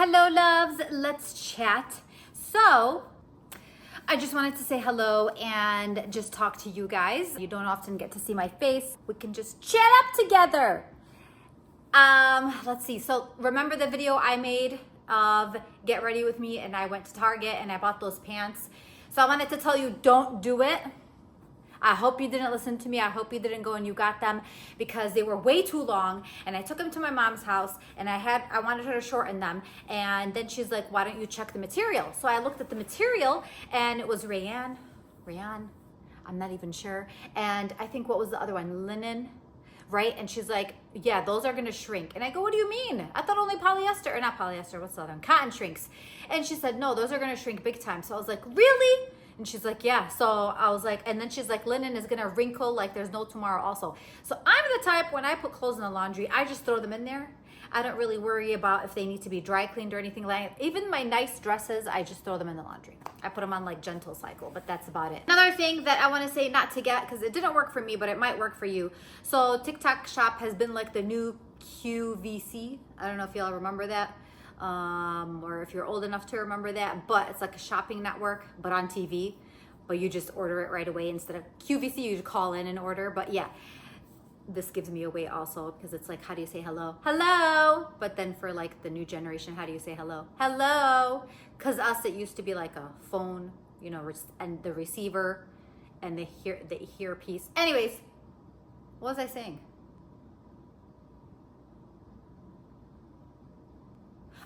Hello loves, let's chat. So I just wanted to say hello and just talk to you guys. You don't often get to see my face. We can just chat up together. Let's see. So remember the video I made of get ready with me and I went to Target and I bought those pants. So I wanted to tell you, don't do it. I hope you didn't listen to me. I hope you didn't go and you got them because they were way too long. And I took them to my mom's house and I wanted her to shorten them. And then she's like, why don't you check the material? So I looked at the material and it was rayon, I'm not even sure. And I think what was the other one? Linen, right? And she's like, yeah, those are gonna shrink. And I go, what do you mean? I thought only polyester, or not polyester, what's the other one? Cotton shrinks. And she said, no, those are gonna shrink big time. So I was like, really? And she's like, yeah. So I was like, and then she's like, linen is gonna wrinkle like there's no tomorrow also. So I'm the type, when I put clothes in the laundry, I just throw them in there. I don't really worry about if they need to be dry cleaned or anything like that. Even my nice dresses, I just throw them in the laundry. I put them on like gentle cycle, but that's about it. Another thing that I wanna say not to get, because it didn't work for me, but it might work for you. So TikTok shop has been like the new QVC. I don't know if y'all remember that. Or if you're old enough to remember that, but it's like a shopping network, but on TV, but you just order it right away instead of QVC, you call in and order. But yeah, this gives me away also because it's like, how do you say hello? Hello. But then for like the new generation, how do you say hello? Hello. Because us, it used to be like a phone, you know, and the receiver and the earpiece. Anyways, what was I saying?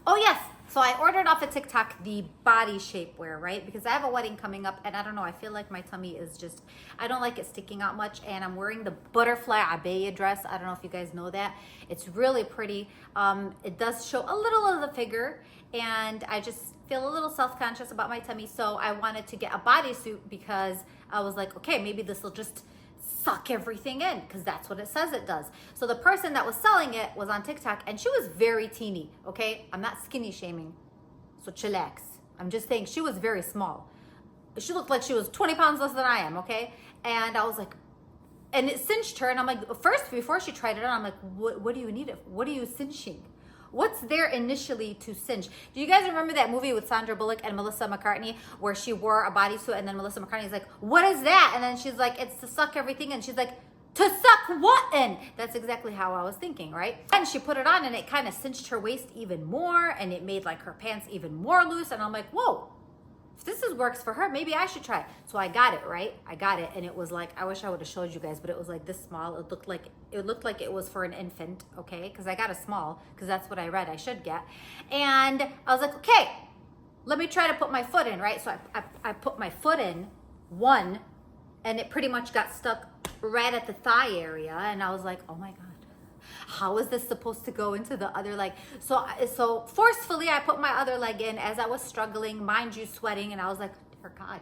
Oh yes, so I ordered off of TikTok the body shapewear, right? Because I have a wedding coming up and I don't know, I feel like my tummy is just, I don't like it sticking out much, and I'm wearing the butterfly abaya dress. I don't know if you guys know that. It's really pretty. It does show a little of the figure and I just feel a little self-conscious about my tummy. So I wanted to get a bodysuit because I was like, okay, maybe this will just suck everything in, because that's what it says it does. So the person that was selling it was on TikTok and she was very teeny, okay? I'm not skinny shaming, so chillax. I'm just saying she was very small. She looked like she was 20 pounds less than I am, okay? And I was like, and it cinched her, and I'm like, first, before she tried it on, I'm like, what do you need it for? What are you cinching? What's there initially to cinch? Do you guys remember that movie with Sandra Bullock and Melissa McCartney where she wore a bodysuit and then Melissa McCartney's like, what is that? And then she's like, it's to suck everything. And she's like, to suck what in? That's exactly how I was thinking, right? And she put it on and it kind of cinched her waist even more and it made like her pants even more loose. And I'm like, whoa, if this works for her, maybe I should try it. So I got it, right? I got it, and it was like, I wish I would have showed you guys, but it was like this small. It looked like it was for an infant, okay? Because I got a small, because that's what I read I should get. And I was like, okay, let me try to put my foot in, right? So I put my foot in one, and it pretty much got stuck right at the thigh area, and I was like, oh my God. How is this supposed to go into the other leg? So forcefully, I put my other leg in as I was struggling, mind you, sweating. And I was like, dear God,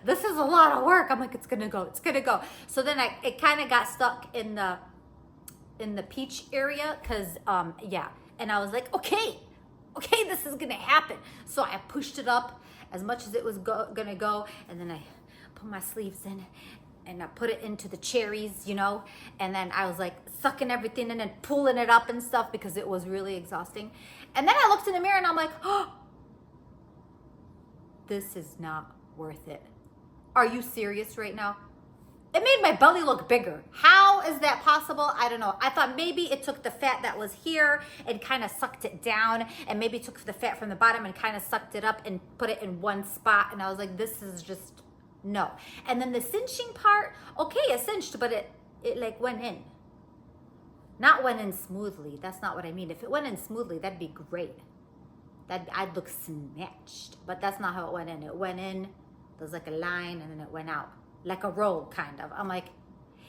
this is a lot of work. I'm like, it's going to go. It's going to go. So then it kind of got stuck in the peach area because, yeah. And I was like, okay, this is going to happen. So I pushed it up as much as it was going to go. And then I put my sleeves in. And I put it into the cherries, you know, and then I was like sucking everything in and pulling it up and stuff because it was really exhausting. And then I looked in the mirror and I'm like, oh, this is not worth it. Are you serious right now? It made my belly look bigger. How is that possible? I don't know. I thought maybe it took the fat that was here and kind of sucked it down, and maybe took the fat from the bottom and kind of sucked it up and put it in one spot. And I was like, this is just... no. And then the cinching part, okay, it cinched, but it like went in. Not went in smoothly. That's not what I mean. If it went in smoothly, that'd be great. I'd look snatched. But that's not how it went in. It went in, there's like a line, and then it went out. Like a roll, kind of. I'm like,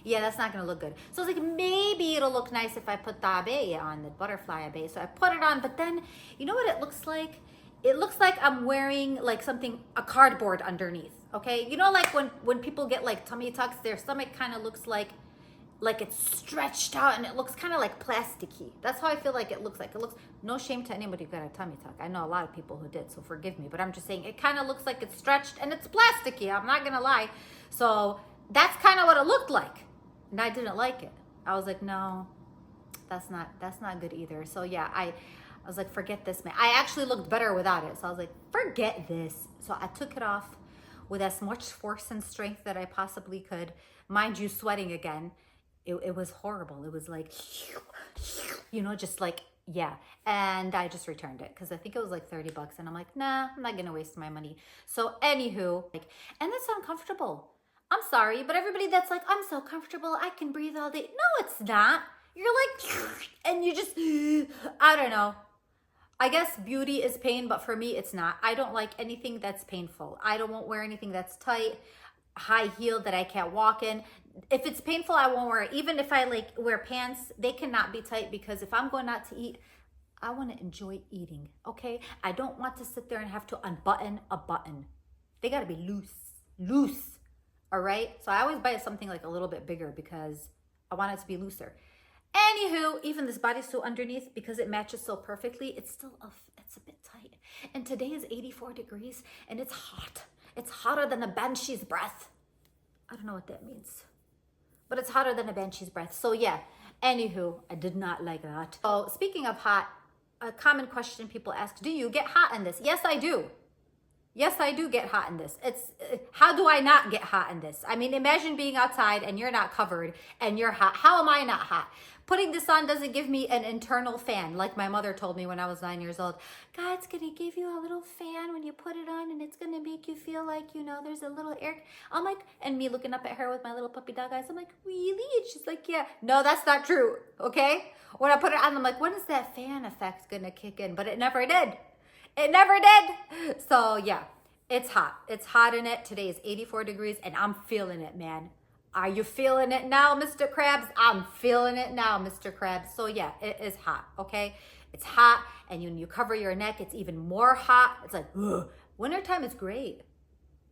yeah, that's not gonna look good. So I was like, maybe it'll look nice if I put the abaya on, the butterfly abaya. So I put it on, but then, you know what it looks like? It looks like I'm wearing like something, a cardboard underneath, okay? You know, like when people get like tummy tucks, their stomach kind of looks like it's stretched out and it looks kind of like plasticky. That's how I feel like it looks like. It looks, no shame to anybody who got a tummy tuck. I know a lot of people who did, so forgive me. But I'm just saying it kind of looks like it's stretched and it's plasticky. I'm not gonna lie. So that's kind of what it looked like. And I didn't like it. I was like, no, that's not good either. So yeah, I was like, forget this, man. I actually looked better without it. So I was like, forget this. So I took it off with as much force and strength that I possibly could. Mind you, sweating again. It was horrible. It was like, you know, just like, yeah. And I just returned it because I think it was like 30 bucks. And I'm like, nah, I'm not going to waste my money. So anywho, like, and that's uncomfortable. I'm sorry, but everybody that's like, I'm so comfortable, I can breathe all day. No, it's not. You're like, and you just, I don't know. I guess beauty is pain, but for me, it's not. I don't like anything that's painful. I don't want wear anything that's tight, high heeled that I can't walk in. If it's painful, I won't wear it. Even if I like wear pants, they cannot be tight because if I'm going out to eat, I want to enjoy eating, okay? I don't want to sit there and have to unbutton a button. They got to be loose, all right? So I always buy something like a little bit bigger because I want it to be looser. Anywho, even this bodysuit underneath, because it matches so perfectly, it's a bit tight. And today is 84 degrees and it's hot. It's hotter than a banshee's breath. I don't know what that means, but it's hotter than a banshee's breath. So yeah, anywho, I did not like that. So speaking of hot, a common question people ask, do you get hot in this? Yes, I do. Yes, I do get hot in this. It's how do I not get hot in this? I mean, imagine being outside and you're not covered and you're hot. How am I not hot? Putting this on doesn't give me an internal fan, like my mother told me when I was 9 years old. God's gonna give you a little fan when you put it on, and it's gonna make you feel like, you know, there's a little air. I'm like, and me looking up at her with my little puppy dog eyes, I'm like, really? And she's like, yeah. No, that's not true, okay? When I put it on, I'm like, when is that fan effect gonna kick in? But it never did. It never did. So yeah, it's hot. It's hot in it. Today is 84 degrees and I'm feeling it, man. Are you feeling it now, Mr. Krabs? I'm feeling it now, Mr. Krabs. So yeah, it is hot, okay? It's hot, and when you cover your neck, it's even more hot. It's like, ugh. Wintertime is great.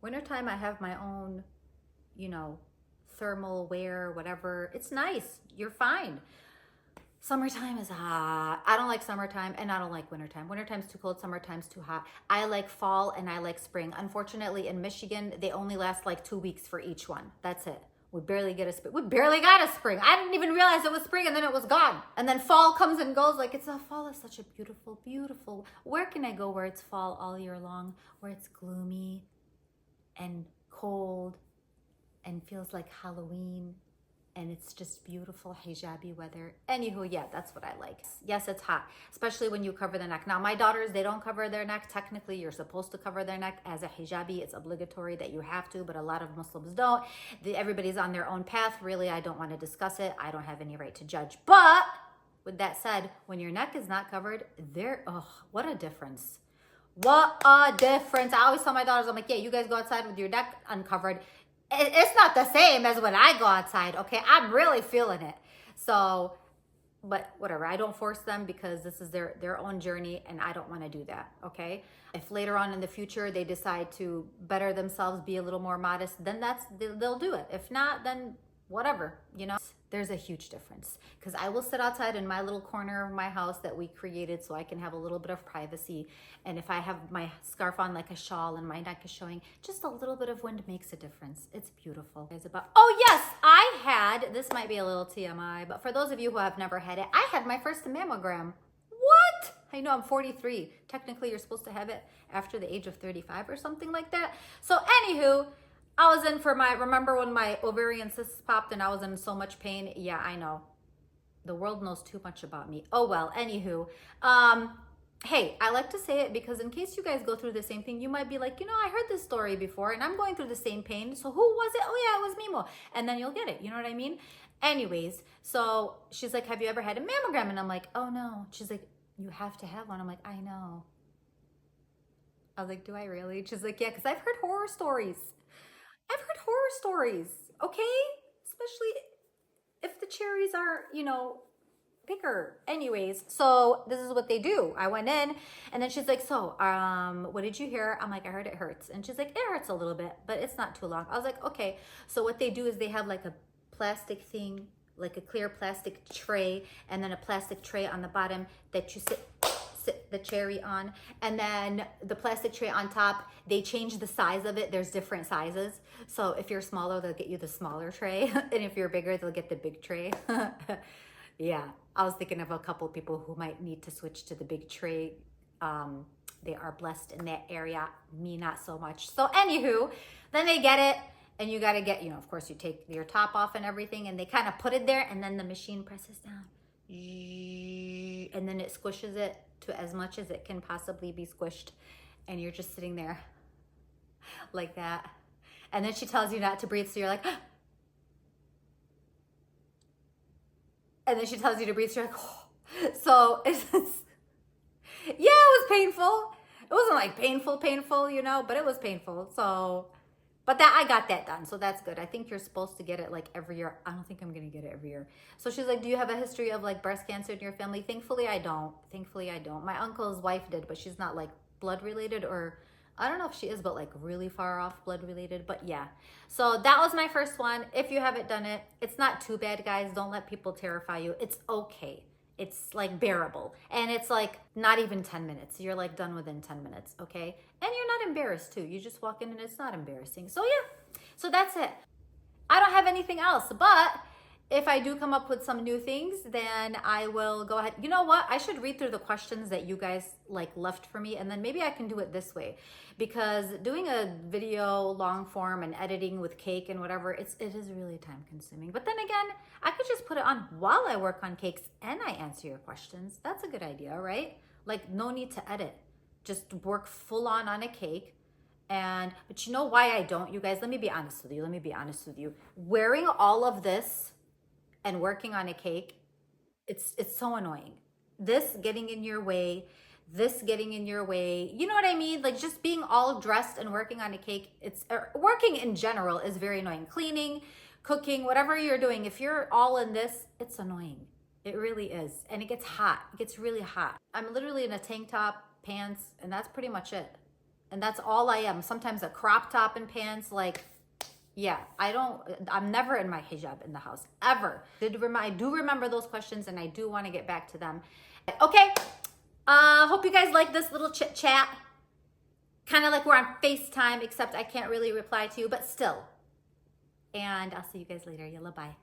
Wintertime, I have my own, you know, thermal wear, whatever. It's nice. You're fine. Summertime is hot. I don't like summertime and I don't like wintertime. Wintertime's too cold, summertime's too hot. I like fall and I like spring. Unfortunately, in Michigan, they only last like 2 weeks for each one. That's it. We barely get a spring. We barely got a spring. I didn't even realize it was spring and then it was gone. And then fall comes and goes like fall is such a beautiful, beautiful. Where can I go where it's fall all year long? Where it's gloomy and cold and feels like Halloween. And it's just beautiful hijabi weather. Anywho, yeah, that's what I like. Yes, it's hot, especially when you cover the neck. Now, my daughters, they don't cover their neck. Technically, you're supposed to cover their neck as a hijabi. It's obligatory that you have to, but a lot of Muslims don't. Everybody's on their own path. Really, I don't want to discuss it. I don't have any right to judge. But with that said, when your neck is not covered, what a difference. What a difference. I always tell my daughters, I'm like, yeah, you guys go outside with your neck uncovered. It's not the same as when I go outside, okay? I'm really feeling it. So, but whatever. I don't force them because this is their own journey and I don't want to do that, okay? If later on in the future they decide to better themselves, be a little more modest, then they'll do it. If not, then whatever, you know? There's a huge difference because I will sit outside in my little corner of my house that we created so I can have a little bit of privacy. And if I have my scarf on like a shawl and my neck is showing, just a little bit of wind makes a difference. It's beautiful. Oh yes, this might be a little TMI, but for those of you who have never had it, I had my first mammogram. What? I know I'm 43. Technically, you're supposed to have it after the age of 35 or something like that. So anywho, I was in for remember when my ovarian cysts popped and I was in so much pain? Yeah, I know. The world knows too much about me. Oh well, anywho. Hey, I like to say it because in case you guys go through the same thing, you might be like, you know, I heard this story before and I'm going through the same pain. So who was it? Oh yeah, it was Mimo. And then you'll get it. You know what I mean? Anyways, so she's like, have you ever had a mammogram? And I'm like, oh no. She's like, you have to have one. I'm like, I know. I was like, do I really? She's like, yeah, because I've heard horror stories. Okay? Especially if the cherries are, you know, bigger. Anyways, so this is what they do. I went in and then she's like, so, what did you hear? I'm like, I heard it hurts. And she's like, it hurts a little bit, but it's not too long. I was like, okay. So what they do is they have like a plastic thing, like a clear plastic tray, and then a plastic tray on the bottom that you sit the cherry on, and then the plastic tray on top, they change the size of it. There's different sizes. So if you're smaller, they'll get you the smaller tray. And if you're bigger, they'll get the big tray. Yeah, I was thinking of a couple people who might need to switch to the big tray. They are blessed in that area. Me, not so much. So, anywho, then they get it, and you got to get, of course, you take your top off and everything, and they kind of put it there, and then the machine presses down, and then it squishes it to as much as it can possibly be squished, and you're just sitting there like that. And then she tells you not to breathe, so you're like, and then she tells you to breathe, so you're like, oh. So yeah, it was painful. It wasn't like painful, but it was painful. So, but that I got that done, so that's good. I think you're supposed to get it like every year. I don't think I'm gonna get it every year. So she's like, do you have a history of like breast cancer in your family? Thankfully, I don't. My uncle's wife did, but she's not like blood related, or I don't know if she is, but like really far off blood related. But yeah, so that was my first one. If you haven't done it, it's not too bad, guys. Don't let people terrify you. It's okay. It's like bearable, and it's like not even 10 minutes. You're like done within 10 minutes, okay? And you're not embarrassed too. You just walk in and it's not embarrassing. So yeah, so that's it. I don't have anything else, but if I do come up with some new things, then I will go ahead. You know what? I should read through the questions that you guys like left for me, and then maybe I can do it this way, because doing a video long form and editing with cake and whatever, it is really time consuming. But then again, I could just put it on while I work on cakes and I answer your questions. That's a good idea, right? Like no need to edit. Just work full on a cake. But you know why I don't, you guys? Let me be honest with you. Wearing all of this and working on a cake, it's so annoying. This getting in your way, you know what I mean? Like just being all dressed and working on a cake, working in general is very annoying. Cleaning, cooking, whatever you're doing, if you're all in this, it's annoying. It really is. And it gets hot. It gets really hot. I'm literally in a tank top, pants, and that's pretty much it. And that's all I am. Sometimes a crop top and pants, like, yeah, I'm never in my hijab in the house, ever. I do remember those questions, and I do want to get back to them. Okay, hope you guys like this little chit chat. Kind of like we're on FaceTime, except I can't really reply to you, but still. And I'll see you guys later. Yalla, bye.